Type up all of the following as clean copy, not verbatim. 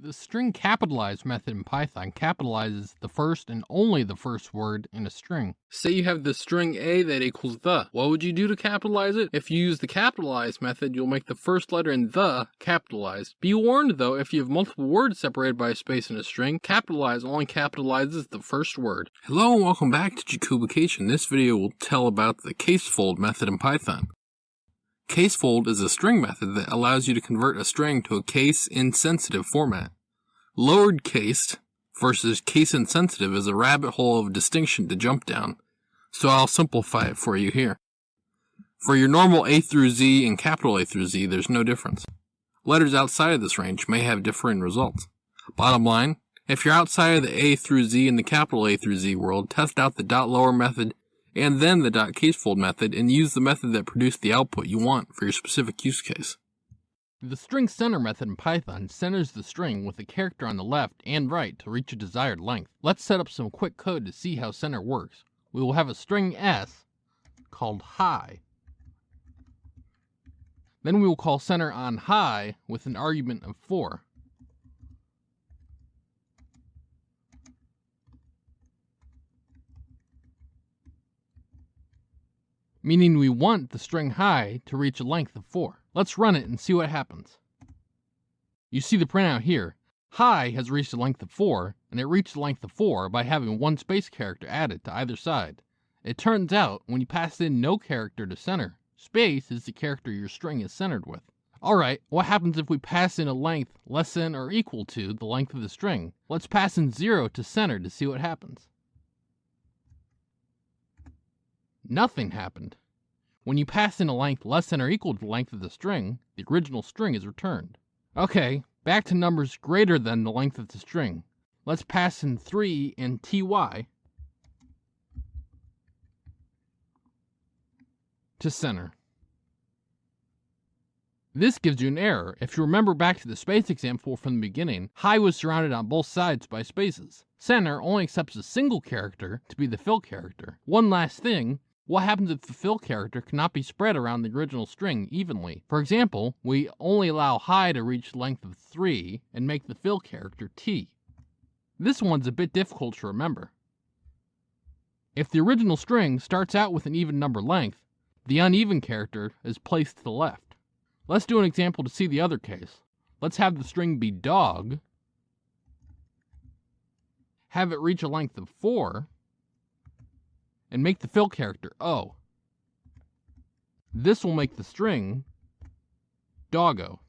The string capitalize method in Python capitalizes the first and only the first word in a string. Say you have the string A that equals the. What would you do to capitalize it? If you use the capitalize method, you'll make the first letter in the capitalized. Be warned though, if you have multiple words separated by a space in a string, capitalize only capitalizes the first word. Hello and welcome back to Jacobication. This video will tell about the casefold method in Python. Casefold is a string method that allows you to convert a string to a case-insensitive format. Lowered cased versus case-insensitive is a rabbit hole of distinction to jump down, so I'll simplify it for you here. For your normal A through Z and capital A through Z, there's no difference. Letters outside of this range may have differing results. Bottom line, if you're outside of the A through Z and the capital A through Z world, test out the .lower method and then the .casefold method, and use the method that produced the output you want for your specific use case. The string center method in Python centers the string with a character on the left and right to reach a desired length. Let's set up some quick code to see how center works. We will have a string s called high. Then we will call center on high with an argument of 4. Meaning we want the string high to reach a length of 4. Let's run it and see what happens. You see the printout here. High has reached a length of 4, and it reached the length of 4 by having one space character added to either side. It turns out, when you pass in no character to center, space is the character your string is centered with. Alright, what happens if we pass in a length less than or equal to the length of the string? Let's pass in 0 to center to see what happens. Nothing happened. When you pass in a length less than or equal to the length of the string, the original string is returned. Okay, back to numbers greater than the length of the string. Let's pass in 3 and ty to center. This gives you an error. If you remember back to the space example from the beginning, high was surrounded on both sides by spaces. Center only accepts a single character to be the fill character. One last thing, what happens if the fill character cannot be spread around the original string evenly? For example, we only allow high to reach the length of 3 and make the fill character t. This one's a bit difficult to remember. If the original string starts out with an even number length, the uneven character is placed to the left. Let's do an example to see the other case. Let's have the string be dog, have it reach a length of 4, and make the fill character O. This will make the string doggo.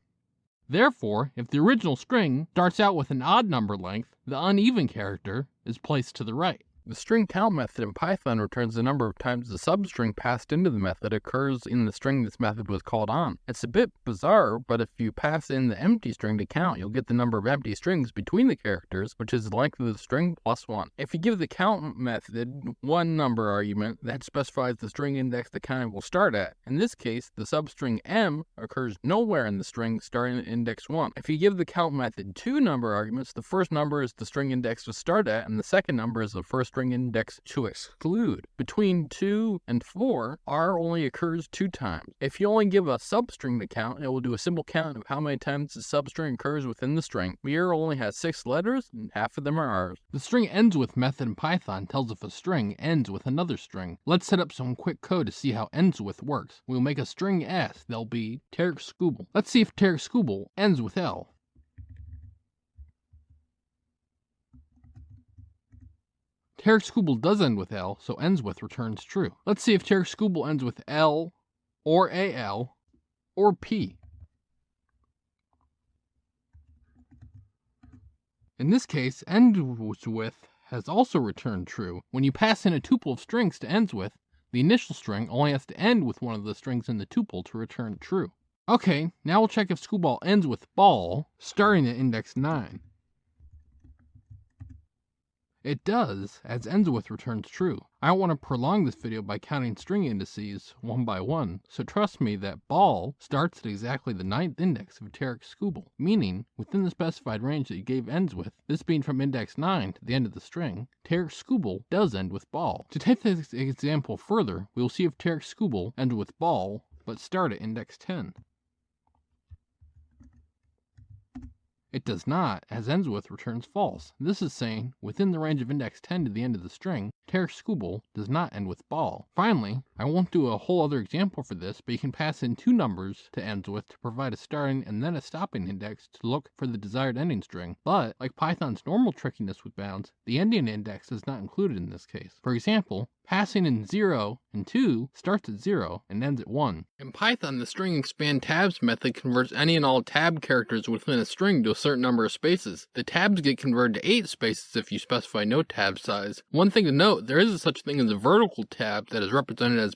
Therefore, if the original string starts out with an odd number length, the uneven character is placed to the right. The string count method in Python returns the number of times the substring passed into the method occurs in the string this method was called on. It's a bit bizarre, but if you pass in the empty string to count, you'll get the number of empty strings between the characters, which is the length of the string plus 1. If you give the count method one number argument, that specifies the string index the count will start at. In this case, the substring m occurs nowhere in the string starting at index 1. If you give the count method two number arguments, the first number is the string index to start at, and the second number is the first string index to exclude. Between 2 and 4, r only occurs 2 times. If you only give a substring to count, it will do a simple count of how many times the substring occurs within the string. Here only has 6 letters, and half of them are r's. The string endswith method in Python tells if a string ends with another string. Let's set up some quick code to see how endswith works. We'll make a string s that'll be executable. Let's see if executable ends with l. Executable does end with L, so endswith returns true. Let's see if executable ends with L, or AL, or P. In this case, endswith has also returned true. When you pass in a tuple of strings to endswith, the initial string only has to end with one of the strings in the tuple to return true. Okay, now we'll check if executable ends with ball, starting at index 9. It does, as endswith returns true. I don't want to prolong this video by counting string indices one by one, so trust me that ball starts at exactly the 9th index of executable, meaning within the specified range that you gave endswith, this being from index 9 to the end of the string, executable does end with ball. To take this example further, we will see if executable ends with ball, but start at index 10. It does not, as endswith returns false. This is saying, within the range of index 10 to the end of the string, skubal does not end with ball. Finally, I won't do a whole other example for this, but you can pass in two numbers to endswith to provide a starting and then a stopping index to look for the desired ending string. But, like Python's normal trickiness with bounds, the ending index is not included in this case. For example, passing in 0 and 2 starts at 0 and ends at 1. In Python, the string expandtabs method converts any and all tab characters within a string to a certain number of spaces. The tabs get converted to 8 spaces if you specify no tab size. One thing to note, there is a such thing as a vertical tab that is represented as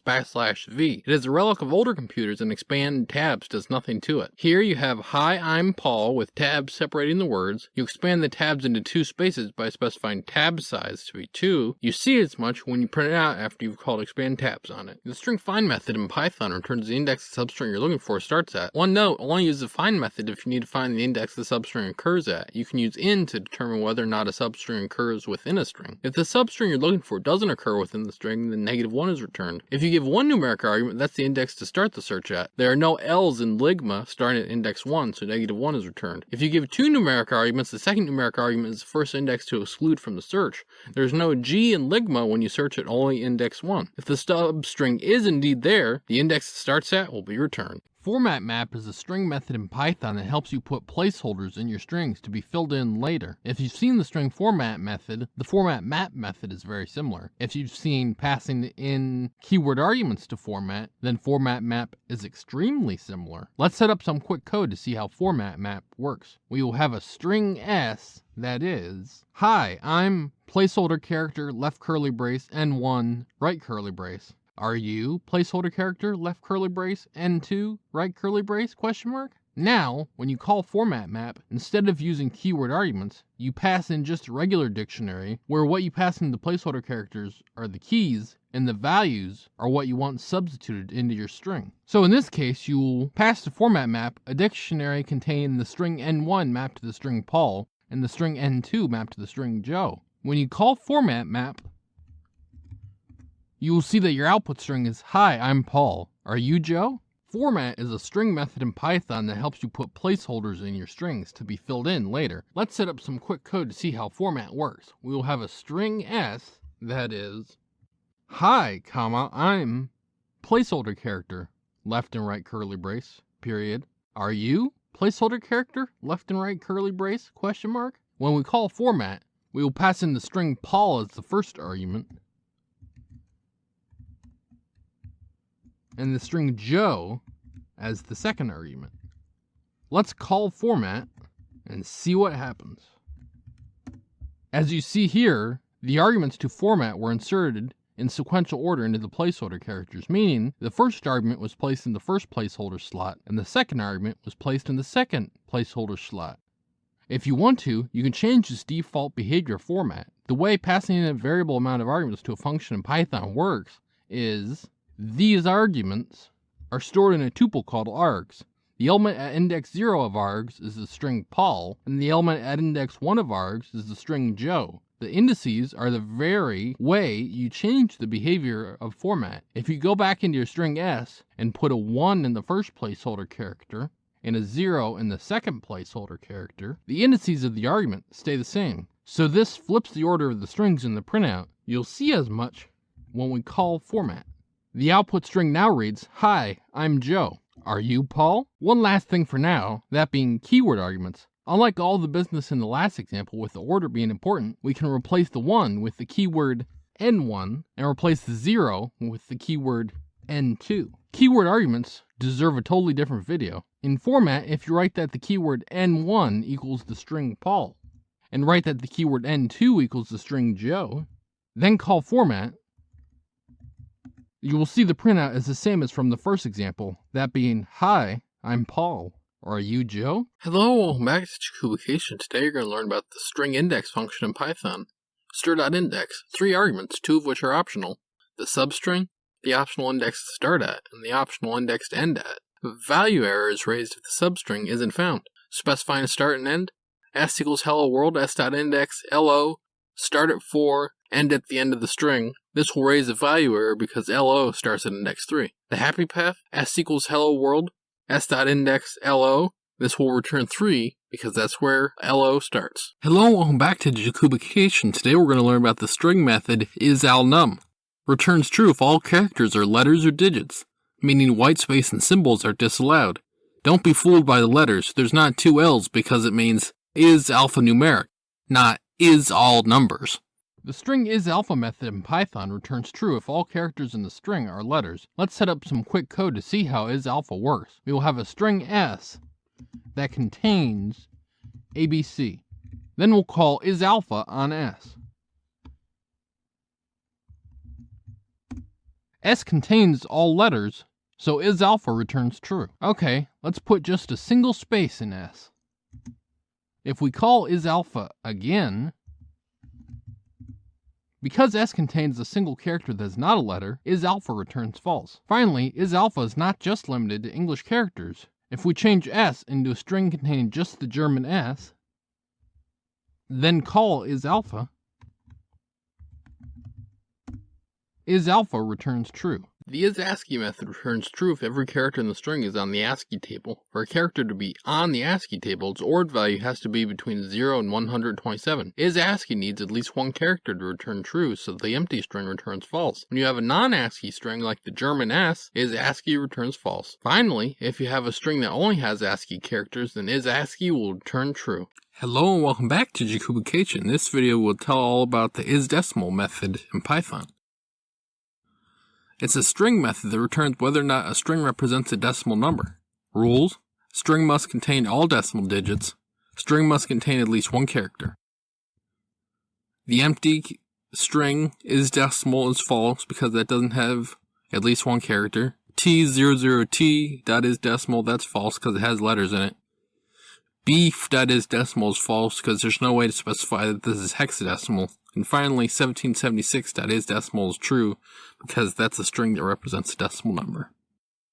\v. It is a relic of older computers and expand tabs does nothing to it. Here you have hi, I'm Paul with tabs separating the words. You expand the tabs into 2 spaces by specifying tab size to be 2. You see as much when you print it out after you've called expand tabs on it. The string find method in Python returns the index the substring you're looking for starts at. One note, only use the find method if you need to find the index the substring occurs at. You can use in to determine whether or not a substring occurs within a string. If the substring you're looking for doesn't occur within the string, then -1 is returned. If you give one numeric argument, that's the index to start the search at. There are no L's in ligma starting at index 1, so -1 is returned. If you give 2 numeric arguments, the second numeric argument is the first index to exclude from the search. There's no G in ligma when you search at only index 1. If the substring is indeed there, the index it starts at will be returned. Format map is a string method in Python that helps you put placeholders in your strings to be filled in later. If you've seen the string format method, the format map method is very similar. If you've seen passing in keyword arguments to format, then format map is extremely similar. Let's set up some quick code to see how format map works. We will have a string S that is, hi, I'm placeholder character left curly brace N1 right curly brace. Are you placeholder character left curly brace N2 right curly brace ? Now, when you call format map, instead of using keyword arguments, you pass in just a regular dictionary where what you pass in the placeholder characters are the keys and the values are what you want substituted into your string. So in this case, you will pass to format map a dictionary containing the string N1 mapped to the string Paul and the string N2 mapped to the string Joe. When you call format map, you will see that your output string is, hi, I'm Paul. Are you Joe? Format is a string method in Python that helps you put placeholders in your strings to be filled in later. Let's set up some quick code to see how format works. We will have a string S that is, hi, comma, I'm placeholder character, left and right curly brace, period. Are you placeholder character, left and right curly brace, ? When we call format, we will pass in the string Paul as the first argument, and the string Joe as the second argument. Let's call format and see what happens. As you see here, the arguments to format were inserted in sequential order into the placeholder characters, meaning the first argument was placed in the first placeholder slot and the second argument was placed in the second placeholder slot. If you want to, you can change this default behavior format. The way passing in a variable amount of arguments to a function in Python works is these arguments are stored in a tuple called args. The element at index 0 of args is the string Paul, and the element at index 1 of args is the string Joe. The indices are the very way you change the behavior of format. If you go back into your string S and put a 1 in the first placeholder character and a 0 in the second placeholder character, the indices of the argument stay the same. So this flips the order of the strings in the printout. You'll see as much when we call format. The output string now reads, hi, I'm Joe. Are you Paul? One last thing for now, that being keyword arguments. Unlike all the business in the last example with the order being important, we can replace the 1 with the keyword N1 and replace the 0 with the keyword N2. Keyword arguments deserve a totally different video. In format, if you write that the keyword N1 equals the string Paul, and write that the keyword N2 equals the string Joe, then call format, you will see the printout is the same as from the first example, that being, hi, I'm Paul. Or are you Joe? Hello, welcome back to Cubication. Today you're going to learn about the string index function in Python. Str.index, 3 arguments, 2 of which are optional. The substring, the optional index to start at, and the optional index to end at. A value error is raised if the substring isn't found. Specifying a start and end, s equals hello world, s.index, lo, start at 4, end at the end of the string. This will raise a value error because lo starts at index 3. The happy path, s equals hello world, s.index lo, this will return 3 because that's where LO starts. Hello and welcome back to decubication. Today we're going to learn about the string method isalnum. Returns true if all characters are letters or digits, meaning whitespace and symbols are disallowed. Don't be fooled by the letters. There's not 2 L's because it means is alphanumeric, not is all numbers. The string isAlpha method in Python returns true if all characters in the string are letters. Let's set up some quick code to see how isAlpha works. We will have a string S that contains ABC. Then we'll call isAlpha on S. S contains all letters, so isAlpha returns true. Okay, let's put just a single space in S. If we call isAlpha again, because S contains a single character that is not a letter, isAlpha returns false. Finally, isAlpha is not just limited to English characters. If we change S into a string containing just the German S, then call isAlpha, isAlpha returns true. The isascii method returns true if every character in the string is on the ASCII table. For a character to be on the ASCII table, its ORD value has to be between 0 and 127. Isascii needs at least one character to return true, so the empty string returns false. When you have a non-ASCII string like the German S, isascii returns false. Finally, if you have a string that only has ASCII characters, then isascii will return true. Hello and welcome back to decubication. This video will tell all about the isdecimal method in Python. It's a string method that returns whether or not a string represents a decimal number. Rules: string must contain all decimal digits. String must contain at least one character. The empty string isdecimal is false because that doesn't have at least one character. T00t.isdecimal, that's false because it has letters in it. Beef.isdecimal is false because there's no way to specify that this is hexadecimal. And finally, 1776.isdecimal is true because that's a string that represents a decimal number.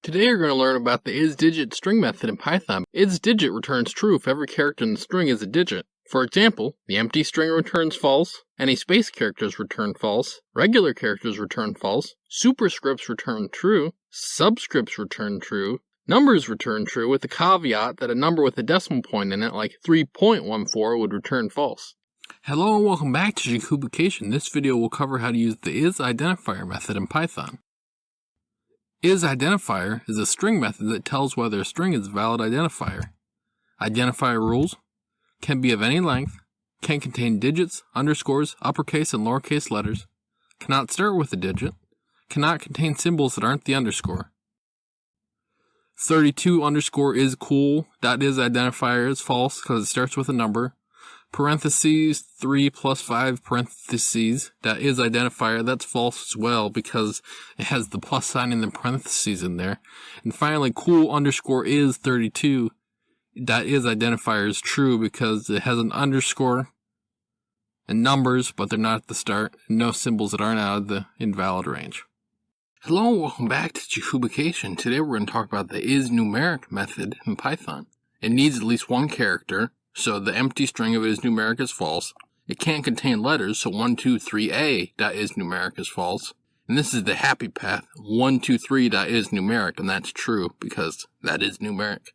Today we're going to learn about the isdigit string method in Python. Isdigit returns true if every character in the string is a digit. For example, the empty string returns false, any space characters return false, regular characters return false, superscripts return true, subscripts return true, numbers return true with the caveat that a number with a decimal point in it, like 3.14, would return false. Hello and welcome back to decubication. This video will cover how to use the isIdentifier method in Python. IsIdentifier is a string method that tells whether a string is a valid identifier. Identifier rules: can be of any length, can contain digits, underscores, uppercase and lowercase letters, cannot start with a digit, cannot contain symbols that aren't the underscore. 32 underscore is cool. .isIdentifier is false because it starts with a number. Parentheses 3 plus 5 parentheses, that is identifier, that's false as well because it has the plus sign in the parentheses in there. And finally, cool underscore is 32, that is identifier is true because it has an underscore and numbers, but they're not at the start, and no symbols that aren't out of the invalid range. Hello and welcome back to decubication. Today we're going to talk about the isnumeric method in Python. It needs at least one character, so the empty string of isnumeric is false. It can't contain letters, so 123a.isnumeric is false. And this is the happy path, 123.isnumeric, and that's true because that is numeric.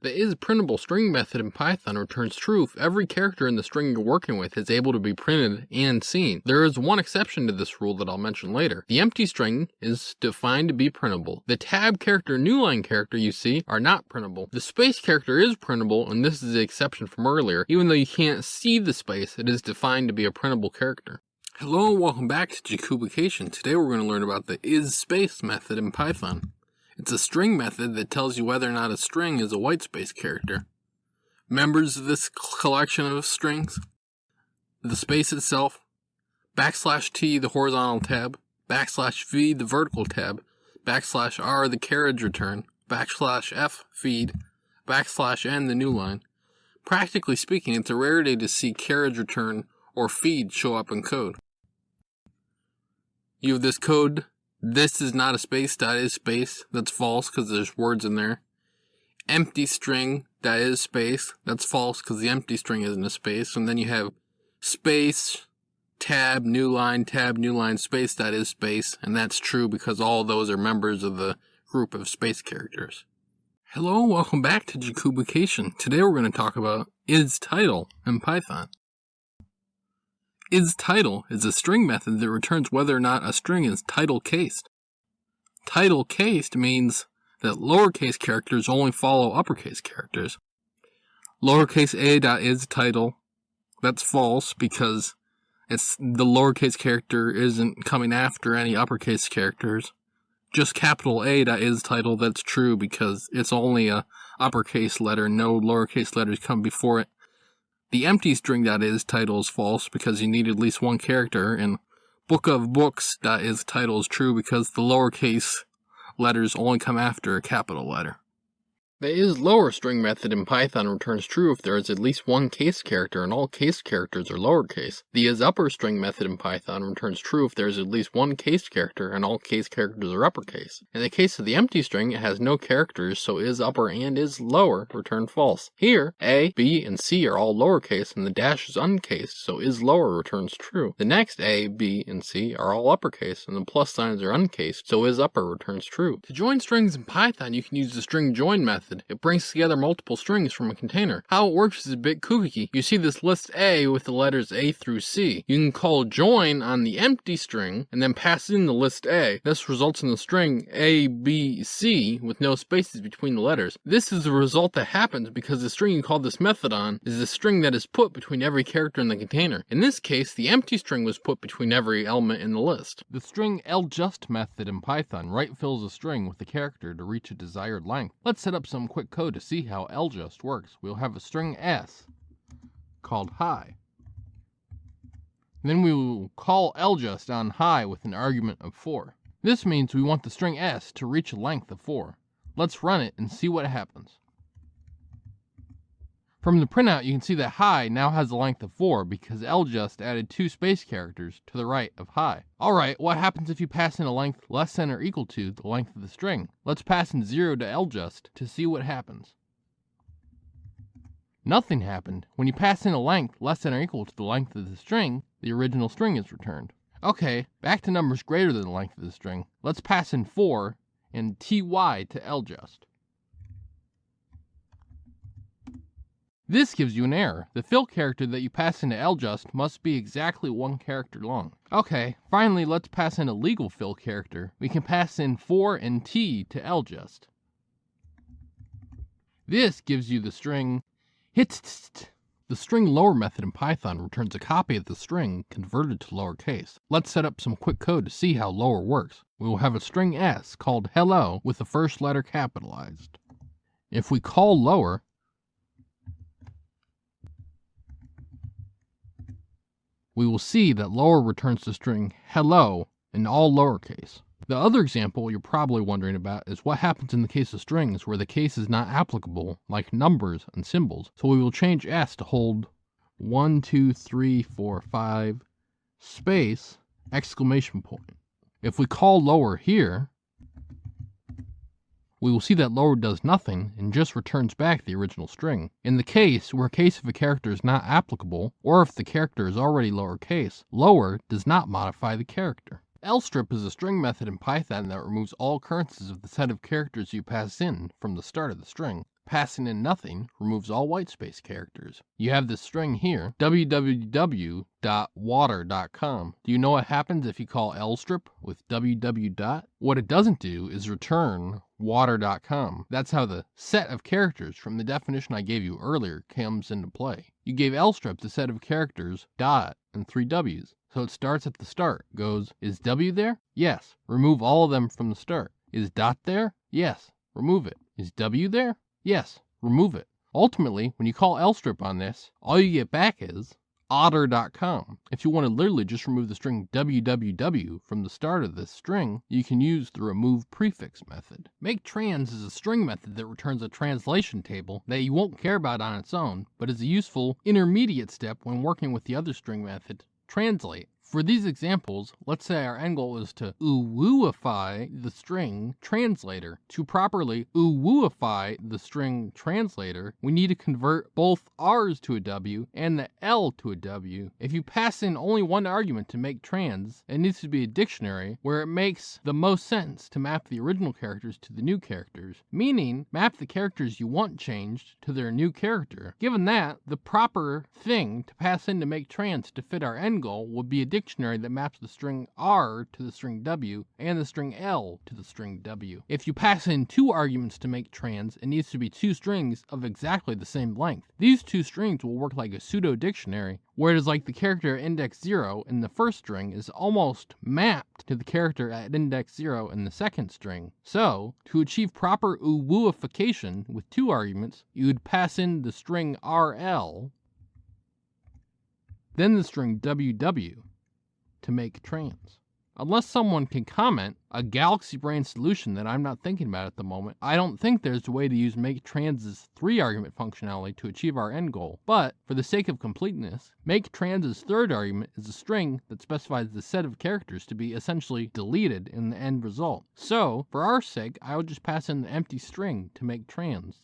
The isprintable string method in Python returns true if every character in the string you're working with is able to be printed and seen. There is one exception to this rule that I'll mention later. The empty string is defined to be printable. The tab character and new line character you see are not printable. The space character is printable, and this is the exception from earlier. Even though you can't see the space, it is defined to be a printable character. Hello and welcome back to decubication. Today we're going to learn about the isspace method in Python. It's a string method that tells you whether or not a string is a whitespace character. Members of this collection of strings: the space itself, \t the horizontal tab, \v the vertical tab, \r the carriage return, \f feed, \n the new line. Practically speaking, it's a rarity to see carriage return or feed show up in code. You have this code. This is not a space, that is space. That's false because there's words in there. Empty string, that is space. That's false because the empty string isn't a space. And then you have space, tab, new line, space, that is space. And that's true because all of those are members of the group of space characters. Hello, welcome back to Jakubication. Today we're going to talk about isTitle in Python. IsTitle is a string method that returns whether or not a string is title cased. Title cased means that lowercase characters only follow uppercase characters. Lowercase a.isTitle, that's false because the lowercase character isn't coming after any uppercase characters. Just capital A.isTitle, that's true because it's only a uppercase letter, no lowercase letters come before it. The empty string.isTitle is false because you need at least one character, and bookofbooks.isTitle is true because the lowercase letters only come after a capital letter. The isLower string method in Python returns true if there is at least one case character and all case characters are lowercase. The isupper string method in Python returns true if there is at least one case character and all case characters are uppercase. In the case of the empty string, it has no characters, so isupper and islower return false. Here, A, B, and C are all lowercase and the dash is uncased, so islower returns true. The next A, B, and C are all uppercase and the plus signs are uncased, so isupper returns true. To join strings in Python, you can use the string join method. It brings together multiple strings from a container. How it works is a bit kooky. You see this list A with the letters A through C. You can call join on the empty string and then pass in the list A. This results in the string A, B, C with no spaces between the letters. This is the result that happens because the string you call this method on is the string that is put between every character in the container. In this case, the empty string was put between every element in the list. The string ljust method in Python right fills a string with a character to reach a desired length. Let's set up some quick code to see how ljust works. We'll have a string s called hi. Then we will call ljust on hi with an argument of 4. This means we want the string s to reach a length of 4. Let's run it and see what happens. From the printout, you can see that hi now has a length of 4 because ljust added 2 space characters to the right of hi. Alright, what happens if you pass in a length less than or equal to the length of the string? Let's pass in 0 to ljust to see what happens. Nothing happened. When you pass in a length less than or equal to the length of the string, the original string is returned. Okay, back to numbers greater than the length of the string. Let's pass in 4 and ty to ljust. This gives you an error. The fill character that you pass into ljust must be exactly 1 character long. Okay, finally let's pass in a legal fill character. We can pass in 4 and t to ljust. This gives you the string hitst. The string lower method in Python returns a copy of the string converted to lowercase. Let's set up some quick code to see how lower works. We will have a string s called hello with the first letter capitalized. If we call lower, we will see that lower returns the string hello in all lowercase. The other example you're probably wondering about is what happens in the case of strings where the case is not applicable, like numbers and symbols. So we will change s to hold 1, 2, 3, 4, 5, space, exclamation point. If we call lower here, we will see that lower does nothing and just returns back the original string. In the case where case if a character is not applicable, or if the character is already lowercase, lower does not modify the character. lstrip is a string method in Python that removes all occurrences of the set of characters you pass in from the start of the string. Passing in nothing removes all whitespace characters. You have this string here, www.water.com. Do you know what happens if you call lstrip with www. What it doesn't do is return water.com. That's how the set of characters from the definition I gave you earlier comes into play. You gave lstrip the set of characters dot and 3 w's. So it starts at the start, goes, is w there? Yes. Remove all of them from the start. Is dot there? Yes. Remove it. Is w there? Yes. Remove it. Ultimately, when you call lstrip on this, all you get back is otter.com. If you want to literally just remove the string www from the start of this string, you can use the removeprefix method. Maketrans is a string method that returns a translation table that you won't care about on its own, but is a useful intermediate step when working with the other string method, translate, For these examples, let's say our end goal is to uwooify the string translator. To properly uwooify the string translator, we need to convert both r's to a w and the l to a w. If you pass in only one argument to make trans, it needs to be a dictionary where it makes the most sense to map the original characters to the new characters, meaning map the characters you want changed to their new character. Given that, the proper thing to pass in to make trans to fit our end goal would be a dictionary that maps the string r to the string w and the string l to the string w. If you pass in two arguments to make trans, it needs to be two strings of exactly the same length. These two strings will work like a pseudo dictionary, where it is like the character at index 0 in the first string is almost mapped to the character at index 0 in the second string. So, to achieve proper uwooification with two arguments, you would pass in the string rl, then the string ww, to make trans. Unless someone can comment a galaxy brain solution that I'm not thinking about at the moment, I don't think there's a way to use maketrans's 3-argument functionality to achieve our end goal. But, for the sake of completeness, maketrans's third argument is a string that specifies the set of characters to be essentially deleted in the end result. So, for our sake, I will just pass in the empty string to make trans,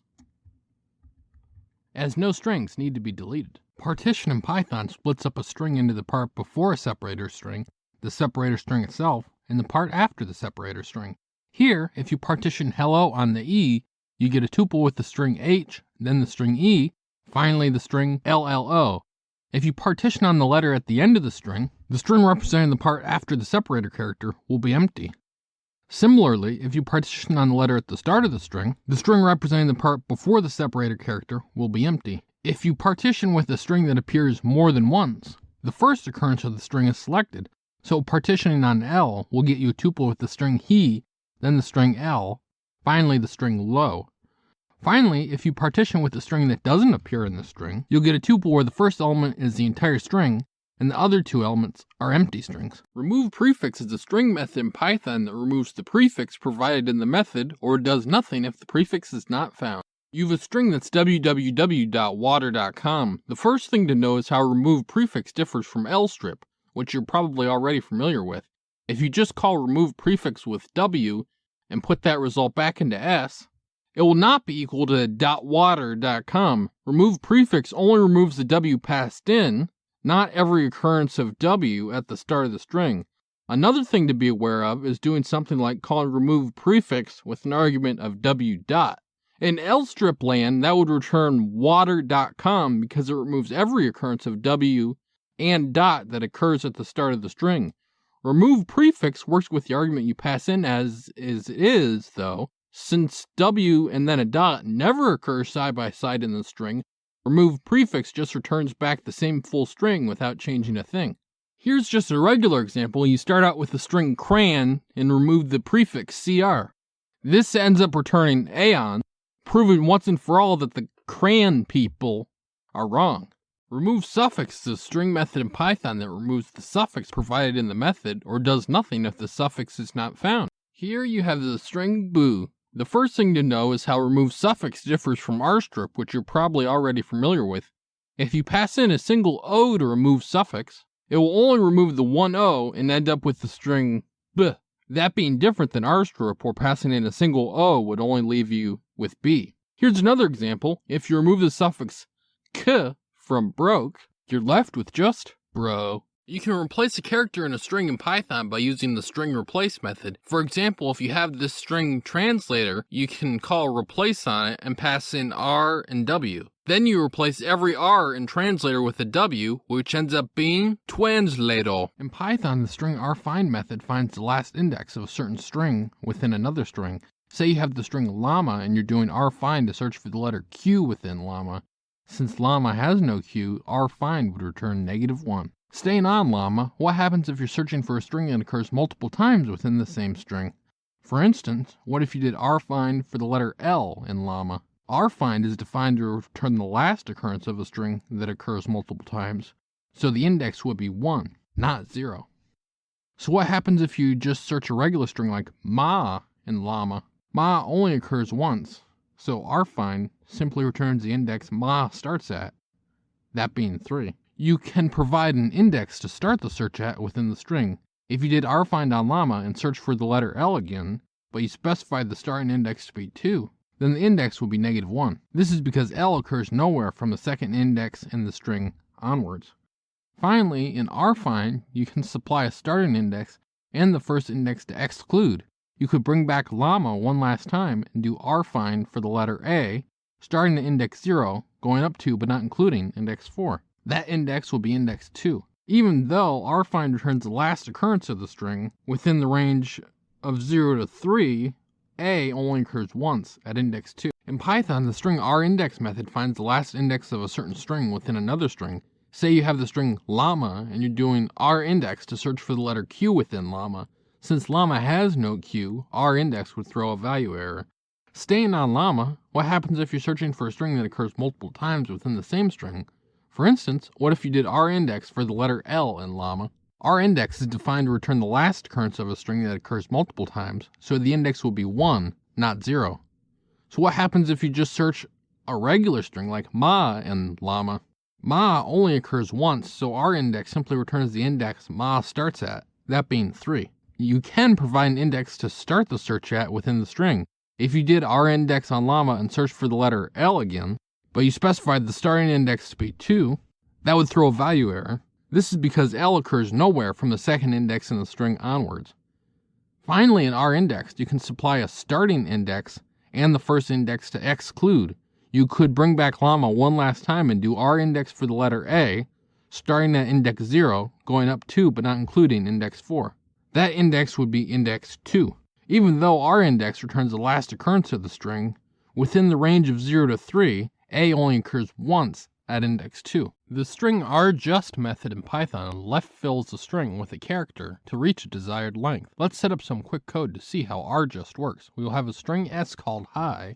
as no strings need to be deleted. Partition in Python splits up a string into the part before a separator string, the separator string itself, and the part after the separator string. Here, if you partition hello on the E, you get a tuple with the string H, then the string E, finally the string LLO. If you partition on the letter at the end of the string representing the part after the separator character will be empty. Similarly, if you partition on the letter at the start of the string representing the part before the separator character will be empty. If you partition with a string that appears more than once, the first occurrence of the string is selected, so partitioning on L will get you a tuple with the string he, then the string L, finally the string lo. Finally, if you partition with a string that doesn't appear in the string, you'll get a tuple where the first element is the entire string, and the other two elements are empty strings. Removeprefix is a string method in Python that removes the prefix provided in the method or does nothing if the prefix is not found. You have a string that's www.water.com. The first thing to know is how removeprefix differs from lstrip, which you're probably already familiar with. If you just call removeprefix with w and put that result back into s, it will not be equal to .water.com. Removeprefix only removes the w passed in, not every occurrence of w at the start of the string. Another thing to be aware of is doing something like calling removeprefix with an argument of w dot. In lstrip land, that would return water.com because it removes every occurrence of w and dot that occurs at the start of the string. Removeprefix works with the argument you pass in as is, though. Since w and then a dot never occur side by side in the string, removeprefix just returns back the same full string without changing a thing. Here's just a regular example. You start out with the string cran and remove the prefix cr. This ends up returning aeon, proving once and for all that the cran people are wrong. Removesuffix is a string method in Python that removes the suffix provided in the method or does nothing if the suffix is not found. Here you have the string boo. The first thing to know is how removesuffix differs from rstrip, which you're probably already familiar with. If you pass in a single o to removesuffix, it will only remove the one o and end up with the string b. That being different than rstrip, where passing in a single o would only leave you with b. Here's another example. If you remove the suffix k from broke, you're left with just bro. You can replace a character in a string in Python by using the string replace method. For example, if you have this string translator, you can call replace on it and pass in r and w. Then you replace every r in translator with a w, which ends up being translator. In Python, the string rfind method finds the last index of a certain string within another string. Say you have the string llama and you're doing rfind to search for the letter q within llama. Since llama has no q, rfind would return -1. Staying on llama, what happens if you're searching for a string that occurs multiple times within the same string? For instance, what if you did rfind for the letter L in llama? Rfind is defined to return the last occurrence of a string that occurs multiple times, so the index would be 1, not 0. So what happens if you just search a regular string like ma in llama? Ma only occurs once, so rfind simply returns the index ma starts at, that being 3. you can provide an index to start the search at within the string. If you did rfind on llama and search for the letter L again, but you specified the starting index to be 2, then the index will be -1. This is because L occurs nowhere from the second index in the string onwards. Finally, in rfind, you can supply a starting index and the first index to exclude. You could bring back llama one last time and do rfind for the letter A, starting at index 0, going up to but not including index 4. That index will be index 2. Even though rfind returns the last occurrence of the string within the range of 0 to 3, A only occurs once at index 2. In Python, the string rIndex method finds the last index of a certain string within another string. Say you have the string llama and you're doing rIndex to search for the letter Q within llama. Since llama has no Q, rIndex would throw a value error. Staying on llama, what happens if you're searching for a string that occurs multiple times within the same string? For instance, what if you did rIndex for the letter L in llama? RIndex is defined to return the last occurrence of a string that occurs multiple times, so the index will be 1, not 0. So what happens if you just search a regular string like ma in llama? Ma only occurs once, so rIndex simply returns the index ma starts at, that being 3. You can provide an index to start the search at within the string. If you did rIndex on llama and searched for the letter L again, but you specified the starting index to be 2, that would throw a value error. This is because L occurs nowhere from the second index in the string onwards. Finally, in rIndex, you can supply a starting index and the first index to exclude. You could bring back llama one last time and do rIndex for the letter A, starting at index 0, going up 2 but not including index 4. That index would be index 2. Even though rIndex returns the last occurrence of the string, within the range of 0 to 3, A only occurs once at index 2. The string rjust method in Python left fills the string with a character to reach a desired length. Let's set up some quick code to see how rjust works. We will have a string s called hi.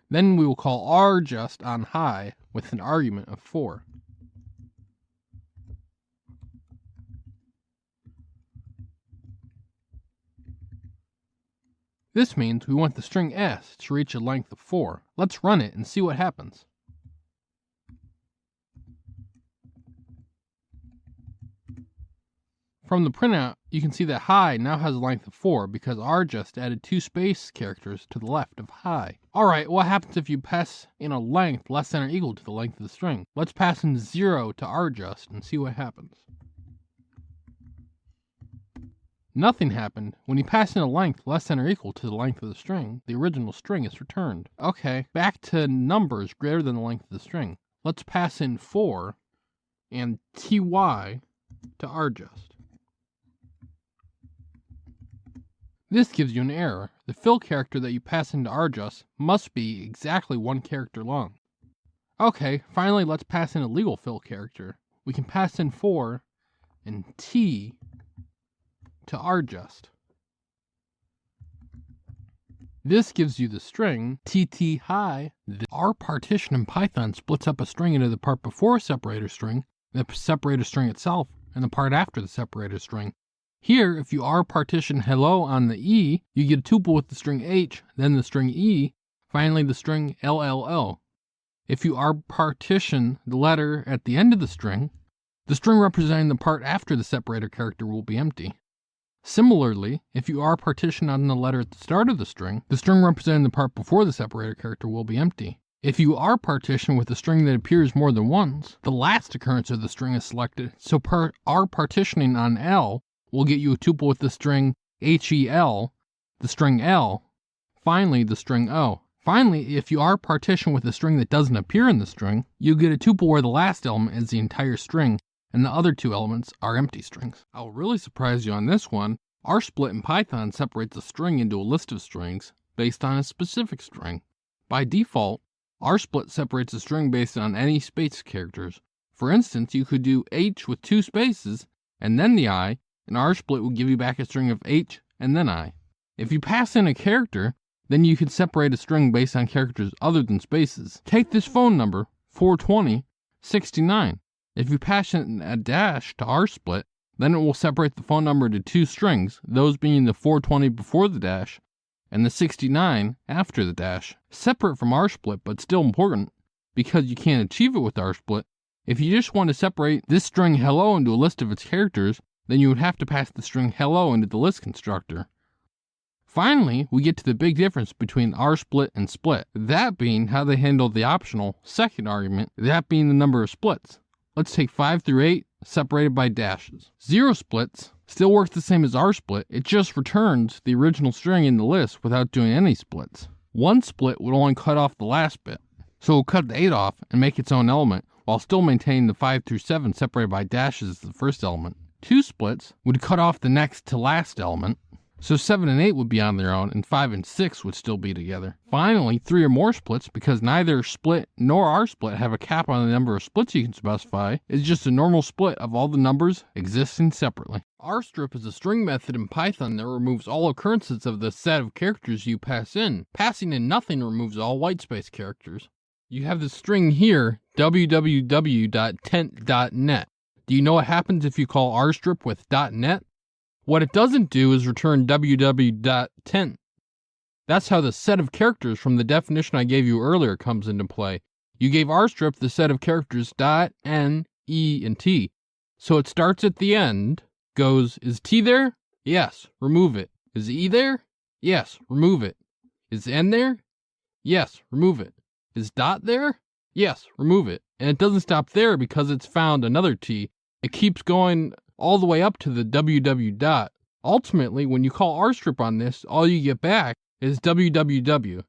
Then we will call rjust on hi with an argument of 4. This means we want the string s to reach a length of 4. Let's run it and see what happens. From the printout, you can see that hi now has a length of 4 because rjust added 2 space characters to the left of hi. Alright, what happens if you pass in a length less than or equal to the length of the string? Let's pass in 0 to rjust and see what happens. Nothing happened. When you pass in a length less than or equal to the length of the string, the original string is returned. Okay, back to numbers greater than the length of the string. Let's pass in 4 and ty to rjust. This gives you an error. The fill character that you pass into rjust must be exactly 1 character long. Okay, finally let's pass in a legal fill character. We can pass in 4 and t to rjust. This gives you the string tt hi. The rpartition in Python splits up a string into the part before a separator string, the separator string itself, and the part after the separator string. Here, if you rpartition hello on the e, you get a tuple with the string h, then the string e, finally the string lll. If you rpartition the letter at the end of the string representing the part after the separator character will be empty. Similarly, if you rpartition on the letter at the start of the string representing the part before the separator character will be empty. If you rpartition with a string that appears more than once, the last occurrence of the string is selected, so rpartitioning on L will get you a tuple with the string hel, the string L, finally the string O. Finally, if you rpartition with a string that doesn't appear in the string, you get a tuple where the last element is the entire string, and the other 2 elements are empty strings. I'll really surprise you on this one. rsplit in Python separates a string into a list of strings based on a specific string. By default, rsplit separates a string based on any space characters. For instance, you could do h with 2 spaces and then the I, and rsplit will give you back a string of h and then I. If you pass in a character, then you can separate a string based on characters other than spaces. Take this phone number, 42069. If you pass in a dash to rsplit, then it will separate the phone number into 2 strings, those being the 420 before the dash and the 69 after the dash. Separate from rsplit but still important, because you can't achieve it with rsplit. If you just want to separate this string hello into a list of its characters, then you would have to pass the string hello into the list constructor. Finally, we get to the big difference between rsplit and split, that being how they handle the optional second argument, that being the number of splits. Let's take 5 through 8, separated by dashes. 0 splits still works the same as rsplit, it just returns the original string in the list without doing any splits. 1 split would only cut off the last bit, so it will cut the 8 off and make its own element, while still maintaining the 5 through 7 separated by dashes as the first element. 2 splits would cut off the next to last element, so 7 and 8 would be on their own, and 5 and 6 would still be together. Finally, 3 or more splits, because neither split nor rsplit have a cap on the number of splits you can specify, is just a normal split of all the numbers existing separately. Rstrip is a string method in Python that removes all occurrences of the set of characters you pass in. Passing in nothing removes all whitespace characters. You have the string here, www.tent.net. Do you know what happens if you call rstrip with .net? What it doesn't do is return www.tent. That's how the set of characters from the definition I gave you earlier comes into play. You gave rstrip the set of characters .n, e, and t. So it starts at the end, goes, is t there? Yes, remove it. Is e there? Yes, remove it. Is n there? Yes, remove it. Is dot there? Yes, remove it. And it doesn't stop there because it's found another t. It keeps going all the way up to the www dot. Ultimately, when you call rstrip on this, all you get back is www.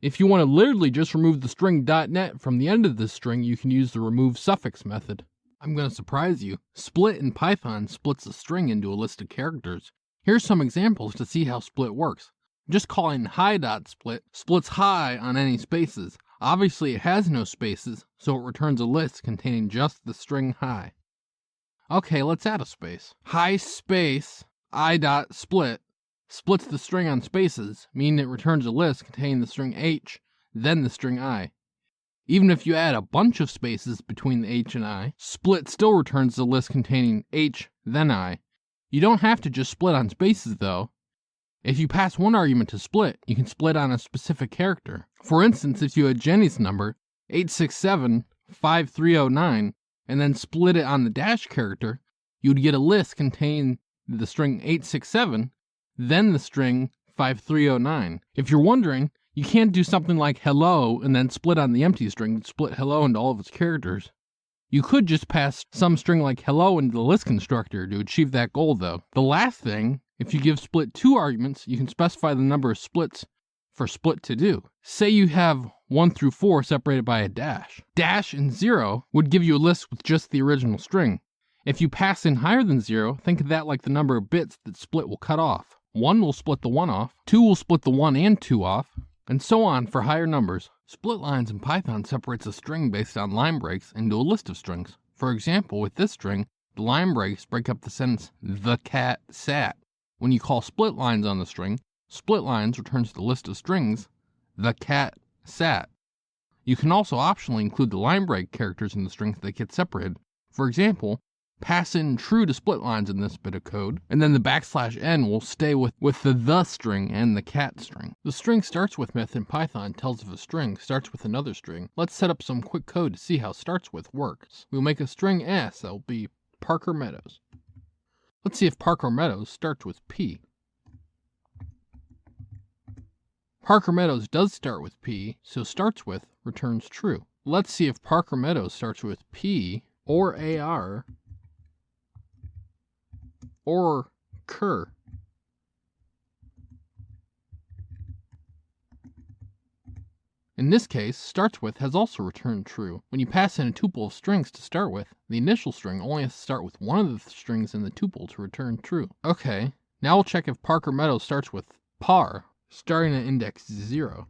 If you want to literally just remove the string .net from the end of this string, you can use the removesuffix method. I'm going to surprise you. Split in Python splits a string into a list of characters. Here's some examples to see how split works. Just calling hi.split splits hi on any spaces. Obviously it has no spaces, so it returns a list containing just the string hi. Okay, let's add a space. Hi space i.split splits the string on spaces, meaning it returns a list containing the string h, then the string I. Even if you add a bunch of spaces between the h and I, split still returns the list containing h, then I. You don't have to just split on spaces though. If you pass one argument to split, you can split on a specific character. For instance, if you had Jenny's number, 8675309, and then split it on the dash character, you would get a list containing the string 867, then the string 5309. If you're wondering, you can't do something like hello and then split on the empty string and split hello into all of its characters. You could just pass some string like hello into the list constructor to achieve that goal though. The last thing, if you give split 2 arguments, you can specify the number of splits for split to do. Say you have 1 through 4 separated by a dash. Dash and 0 would give you a list with just the original string. If you pass in higher than 0, think of that like the number of bits that split will cut off. 1 will split the 1 off, 2 will split the 1 and 2 off, and so on for higher numbers. Splitlines in Python separates a string based on line breaks into a list of strings. For example, with this string, the line breaks break up the sentence, the cat sat. When you call splitlines on the string, splitlines returns the list of strings, the cat sat. You can also optionally include the line break characters in the strings that get separated. For example, pass in true to splitlines in this bit of code, and then the \n will stay with the string and the cat string. The string startswith method in Python tells if a string starts with another string. Let's set up some quick code to see how startswith works. We'll make a string s that will be Parker Meadows. Let's see if Parker Meadows starts with P. Parker Meadows does start with P, so starts with returns true. Let's see if Parker Meadows starts with P or AR or cur. In this case, startswith has also returned true. When you pass in a tuple of strings to start with, the initial string only has to start with one of the strings in the tuple to return true. Okay, now we'll check if Parker Meadows starts with par, starting at index 0.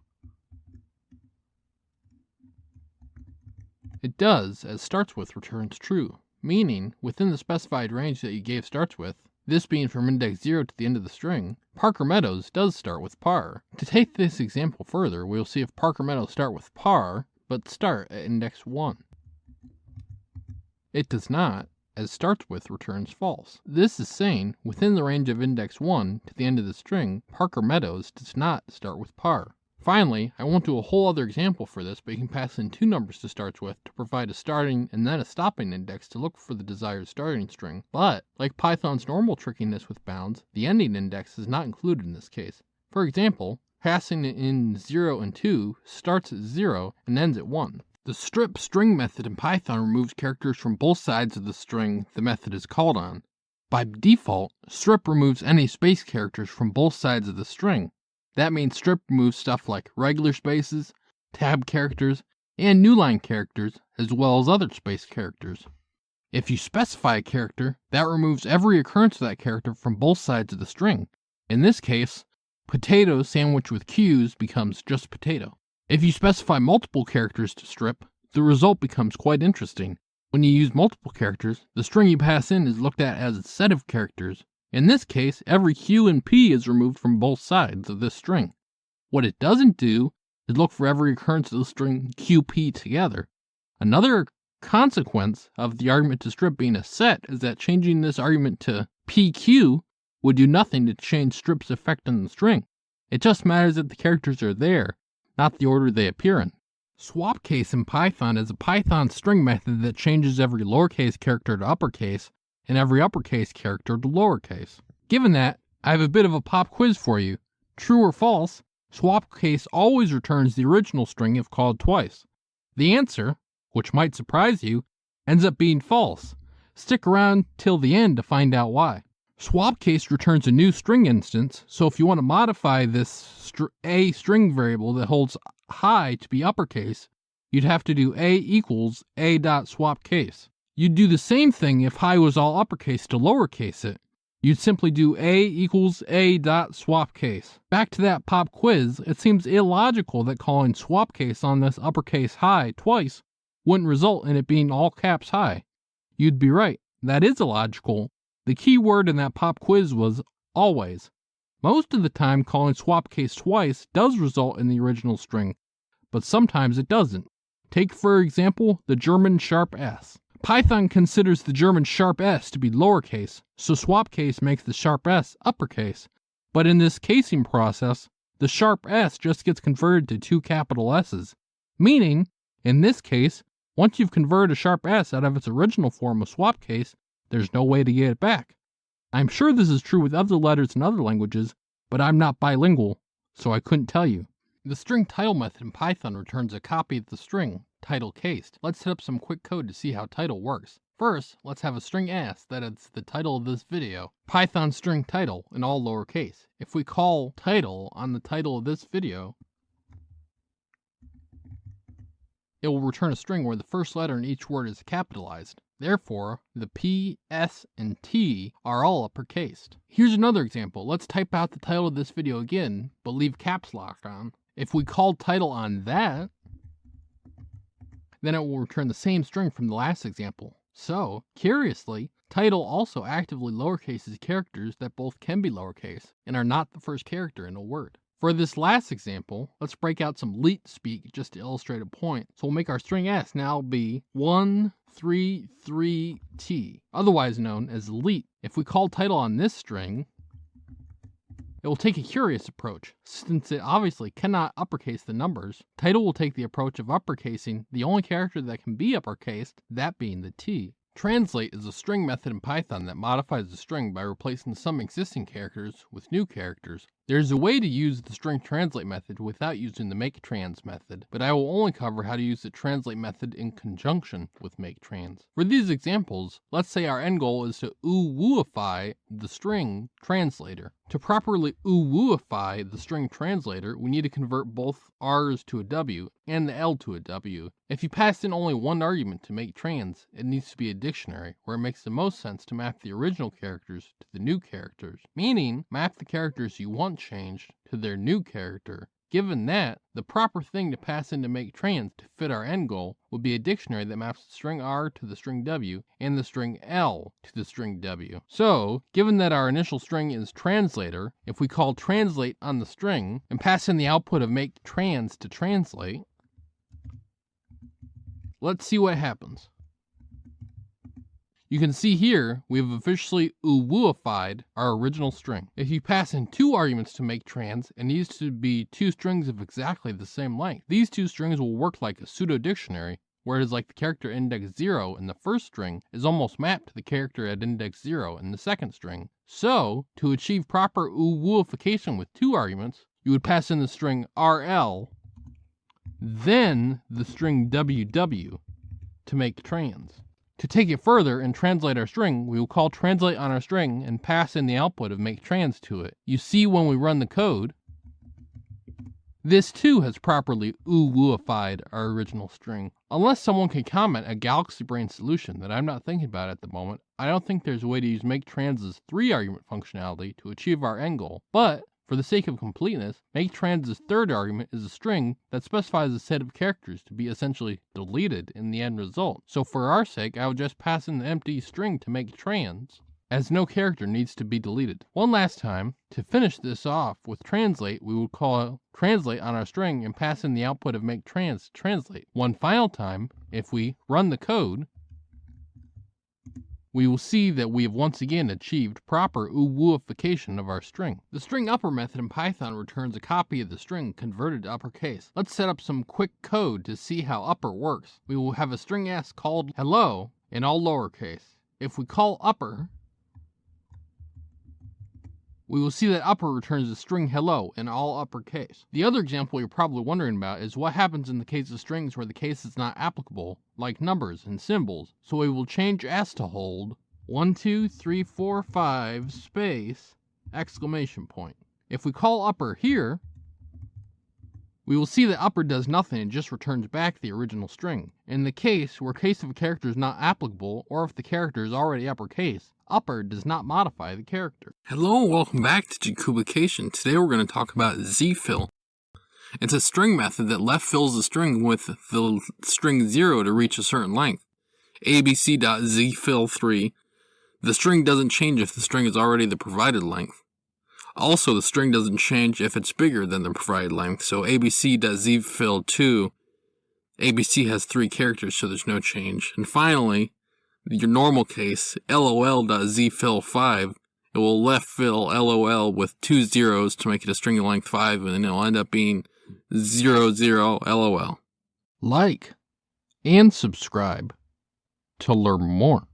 It does, as startswith returns true, meaning within the specified range that you gave startswith, this being from index 0 to the end of the string, Parker Meadows does start with par. To take this example further, we'll see if Parker Meadows start with par, but start at index 1. It does not, as startswith returns false. This is saying, within the range of index 1 to the end of the string, Parker Meadows does not start with par. Finally, I won't do a whole other example for this, but you can pass in 2 numbers to startswith to provide a starting and then a stopping index to look for the desired starting string. But, like Python's normal trickiness with bounds, the ending index is not included in this case. For example, passing in 0 and 2 starts at 0 and ends at 1. The strip string method in Python removes characters from both sides of the string the method is called on. By default, strip removes any space characters from both sides of the string. That means strip removes stuff like regular spaces, tab characters, and new line characters, as well as other space characters. If you specify a character, that removes every occurrence of that character from both sides of the string. In this case, potato sandwiched with Q's becomes just potato. If you specify multiple characters to strip, the result becomes quite interesting. When you use multiple characters, the string you pass in is looked at as a set of characters. In this case, every Q and P is removed from both sides of this string. What it doesn't do is look for every occurrence of the string QP together. Another consequence of the argument to strip being a set is that changing this argument to PQ would do nothing to change strip's effect on the string. It just matters that the characters are there, not the order they appear in. Swapcase in Python is a Python string method that changes every lowercase character to uppercase and every uppercase character to lowercase. Given that, I have a bit of a pop quiz for you. True or false, swapcase always returns the original string if called twice. The answer, which might surprise you, ends up being false. Stick around till the end to find out why. Swapcase returns a new string instance, so if you want to modify this a string variable that holds high to be uppercase, you'd have to do a equals a.swapcase. You'd do the same thing if high was all uppercase to lowercase it. You'd simply do a equals a.swapcase. Back to that pop quiz, it seems illogical that calling swapcase on this uppercase high twice wouldn't result in it being all caps high. You'd be right, that is illogical. The key word in that pop quiz was always. Most of the time, calling swapcase twice does result in the original string, but sometimes it doesn't. Take, for example, the German sharp S. Python considers the German sharp S to be lowercase, so swapcase makes the sharp S uppercase. But in this casing process, the sharp S just gets converted to 2 capital S's. Meaning, in this case, once you've converted a sharp S out of its original form of swapcase, there's no way to get it back. I'm sure this is true with other letters in other languages, but I'm not bilingual, so I couldn't tell you. The string title method in Python returns a copy of the string, title cased. Let's set up some quick code to see how title works. First, let's have a string s that is the title of this video. Python string title in all lowercase. If we call title on the title of this video, it will return a string where the first letter in each word is capitalized. Therefore, the P, S, and T are all uppercased. Here's another example. Let's type out the title of this video again, but leave caps lock on. If we call title on that, then it will return the same string from the last example. So, curiously, title also actively lowercases characters that both can be lowercase and are not the first character in a word. For this last example, let's break out some let speak just to illustrate a point. So we'll make our string s now be 133t, otherwise known as let. If we call title on this string, it will take a curious approach. Since it obviously cannot uppercase the numbers, title will take the approach of uppercasing the only character that can be uppercased, that being the t. Translate is a string method in Python that modifies the string by replacing some existing characters with new characters. There's a way to use the string translate method without using the maketrans method, but I will only cover how to use the translate method in conjunction with maketrans. For these examples, let's say our end goal is to oo-wooify the string translator. To properly oo-wooify the string translator, we need to convert both r's to a w and the l to a w. If you pass in only one argument to maketrans, it needs to be a dictionary, where it makes the most sense to map the original characters to the new characters, meaning map the characters you want changed to their new character. Given that, the proper thing to pass into maketrans to fit our end goal would be a dictionary that maps the string r to the string w and the string l to the string w. So, given that our initial string is translator, if we call translate on the string and pass in the output of maketrans to translate, let's see what happens. You can see here we have officially uwuified our original string. If you pass in 2 arguments to make trans, it needs to be 2 strings of exactly the same length. These 2 strings will work like a pseudo dictionary, where it is like the character index 0 in the first string is almost mapped to the character at index 0 in the second string. So, to achieve proper uwuification with 2 arguments, you would pass in the string rl, then the string ww to make trans. To take it further and translate our string, we will call translate on our string and pass in the output of maketrans to it. You see when we run the code, this too has properly uwuified our original string. Unless someone can comment a galaxy brain solution that I'm not thinking about at the moment, I don't think there's a way to use maketrans's 3-argument functionality to achieve our end goal. But for the sake of completeness, maketrans's 3rd argument is a string that specifies a set of characters to be essentially deleted in the end result. So for our sake, I would just pass in the empty string to maketrans, as no character needs to be deleted. One last time, to finish this off with translate, we will call translate on our string and pass in the output of maketrans to translate. One final time, if we run the code, we will see that we have once again achieved proper uwuification of our string. The string upper method in Python returns a copy of the string converted to uppercase. Let's set up some quick code to see how upper works. We will have a string s called hello in all lowercase. If we call upper, we will see that upper returns the string hello in all uppercase. The other example you're probably wondering about is what happens in the case of strings where the case is not applicable, like numbers and symbols. So we will change s to hold 1, 2, 3, 4, 5 space exclamation point. If we call upper here, we will see that upper does nothing and just returns back the original string. In the case where case of a character is not applicable, or if the character is already uppercase, upper does not modify the character. Hello and welcome back to Decubication. Today we're going to talk about zfill. It's a string method that left fills the string with the string 0 to reach a certain length. abc.zfill3. The string doesn't change if the string is already the provided length. Also, the string doesn't change if it's bigger than the provided length, so abc.zfill2, abc has 3 characters, so there's no change. And finally, your normal case, lol.zfill5, it will left fill lol with 2 zeros to make it a string of length 5, and then it'll end up being 0, 0, lol. Like and subscribe to learn more.